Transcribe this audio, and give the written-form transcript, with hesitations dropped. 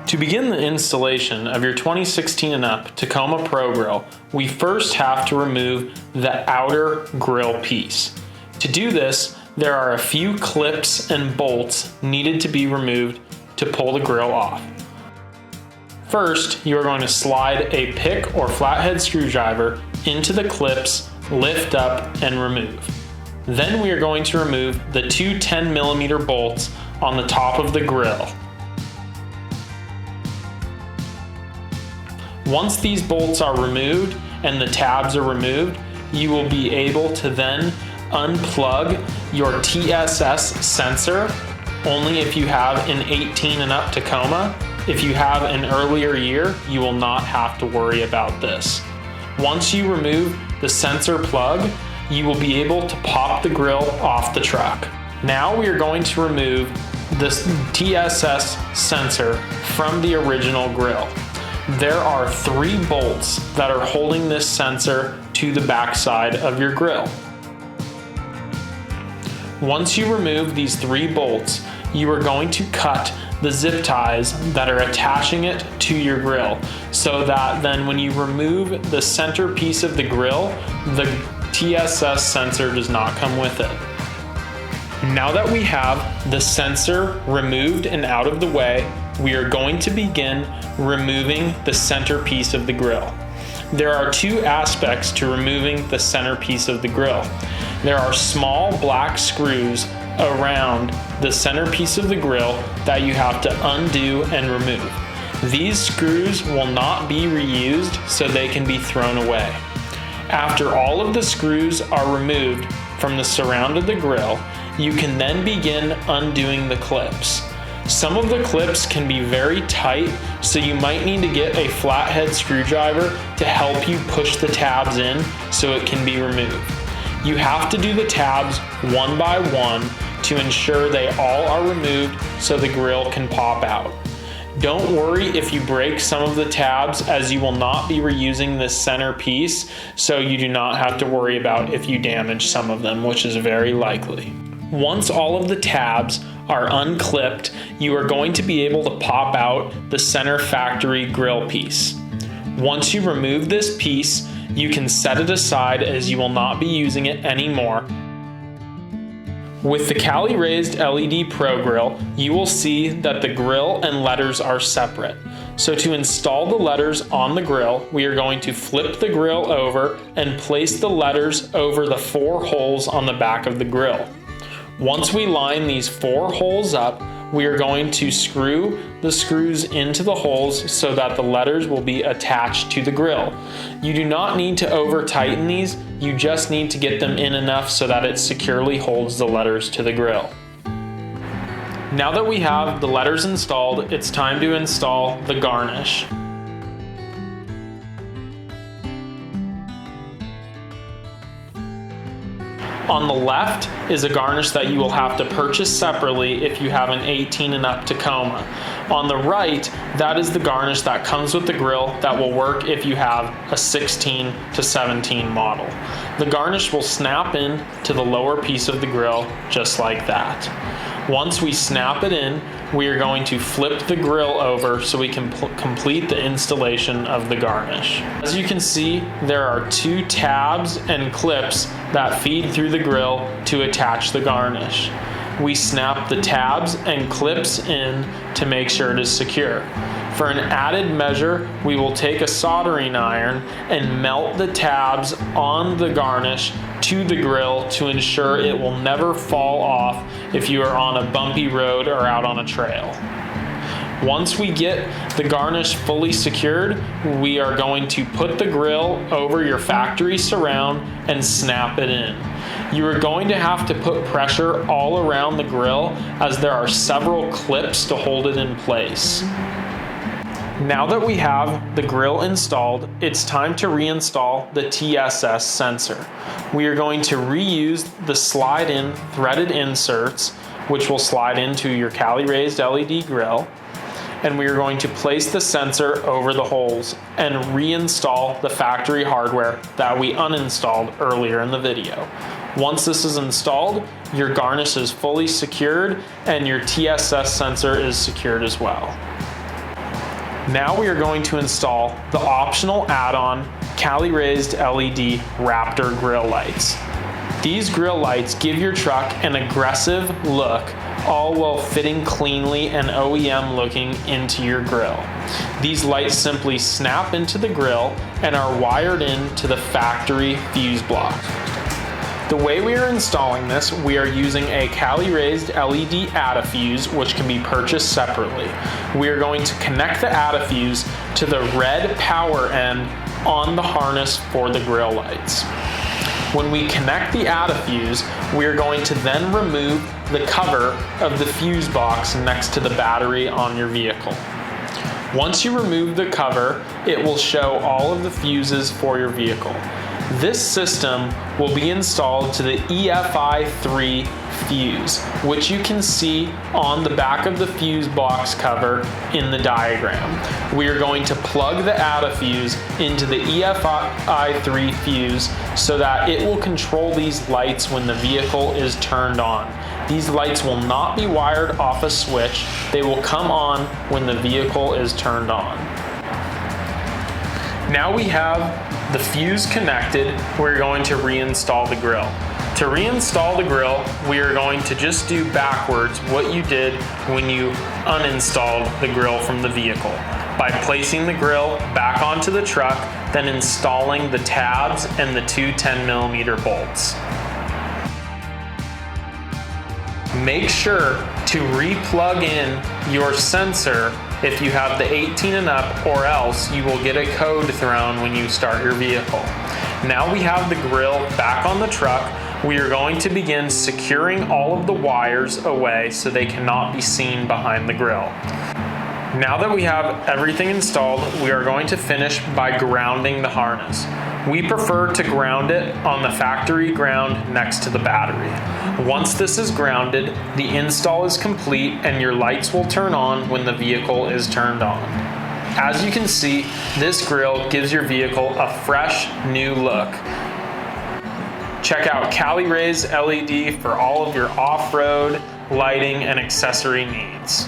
To begin the installation of your 2016 and up Tacoma Pro Grille, we first have to remove the outer grille piece. To do this, there are a few clips and bolts needed to be removed to pull the grille off. First, you are going to slide a pick or flathead screwdriver into the clips, lift up, and remove. Then we are going to remove the two 10mm bolts on the top of the grille. Once these bolts are removed and the tabs are removed, you will be able to then unplug your TSS sensor only if you have an 18 and up Tacoma. If you have an earlier year, you will not have to worry about this. Once you remove the sensor plug, you will be able to pop the grille off the truck. Now we are going to remove this TSS sensor from the original grille. There are 3 bolts that are holding this sensor to the backside of your grille. Once you remove these 3 bolts, you are going to cut the zip ties that are attaching it to your grille, so that then when you remove the center piece of the grille, the TSS sensor does not come with it. Now that we have the sensor removed and out of the way, we are going to begin removing the center piece of the grille. There are 2 aspects to removing the center piece of the grille. There are small black screws around the center piece of the grille that you have to undo and remove. These screws will not be reused, so they can be thrown away. After all of the screws are removed from the surround of the grille, you can then begin undoing the clips. Some of the clips can be very tight, so you might need to get a flathead screwdriver to help you push the tabs in so it can be removed. You have to do the tabs one by one to ensure they all are removed so the grille can pop out. Don't worry if you break some of the tabs, as you will not be reusing this center piece, so you do not have to worry about if you damage some of them, which is very likely. Once all of the tabs are unclipped, you are going to be able to pop out the center factory grille piece. Once you remove this piece, you can set it aside, as you will not be using it anymore. With the Cali Raised LED Pro Grille, you will see that the grille and letters are separate. So to install the letters on the grille, we are going to flip the grille over and place the letters over the 4 holes on the back of the grille. Once we line these 4 holes up, we are going to screw the screws into the holes so that the letters will be attached to the grille. You do not need to over tighten these, you just need to get them in enough so that it securely holds the letters to the grille. Now that we have the letters installed, it's time to install the garnish. On the left is a garnish that you will have to purchase separately if you have an 18 and up Tacoma. On the right, that is the garnish that comes with the grille that will work if you have a 16 to 17 model. The garnish will snap in to the lower piece of the grille just like that. Once we snap it in, we are going to flip the grille over so we can complete the installation of the garnish. As you can see, there are 2 tabs and clips that feed through the grille to attach the garnish. We snap the tabs and clips in to make sure it is secure. For an added measure, we will take a soldering iron and melt the tabs on the garnish to the grille to ensure it will never fall off if you are on a bumpy road or out on a trail. Once we get the garnish fully secured, we are going to put the grille over your factory surround and snap it in. You are going to have to put pressure all around the grille, as there are several clips to hold it in place. Now that we have the grille installed, it's time to reinstall the TSS sensor. We are going to reuse the slide-in threaded inserts, which will slide into your Cali Raised LED grille, and we are going to place the sensor over the holes and reinstall the factory hardware that we uninstalled earlier in the video. Once this is installed, your garnish is fully secured and your TSS sensor is secured as well. Now we are going to install the optional add-on Cali Raised LED Raptor grille lights. These grille lights give your truck an aggressive look, all while fitting cleanly and OEM looking into your grille. These lights simply snap into the grille and are wired into the factory fuse block. The way we are installing this, we are using a Cali Raised LED Add-A-Fuse, which can be purchased separately. We are going to connect the Add-A-Fuse to the red power end on the harness for the grille lights. When we connect the Add-A-Fuse, we are going to then remove the cover of the fuse box next to the battery on your vehicle. Once you remove the cover, it will show all of the fuses for your vehicle. This system will be installed to the EFI3 fuse, which you can see on the back of the fuse box cover in the diagram. We are going to plug the Add-A-Fuse into the EFI3 fuse so that it will control these lights when the vehicle is turned on. These lights will not be wired off a switch. They will come on when the vehicle is turned on. Now we have the fuse connected, we're going to reinstall the grille. To reinstall the grille, we are going to just do backwards what you did when you uninstalled the grille from the vehicle, by placing the grille back onto the truck, then installing the tabs and the two 10mm bolts. Make sure to re-plug in your sensor if you have the 18 and up, or else you will get a code thrown when you start your vehicle. Now we have the grille back on the truck. We are going to begin securing all of the wires away so they cannot be seen behind the grille. Now that we have everything installed, we are going to finish by grounding the harness. We prefer to ground it on the factory ground next to the battery. Once this is grounded, the install is complete and your lights will turn on when the vehicle is turned on. As you can see, this grille gives your vehicle a fresh, new look. Check out Cali Raised LED for all of your off-road, lighting, and accessory needs.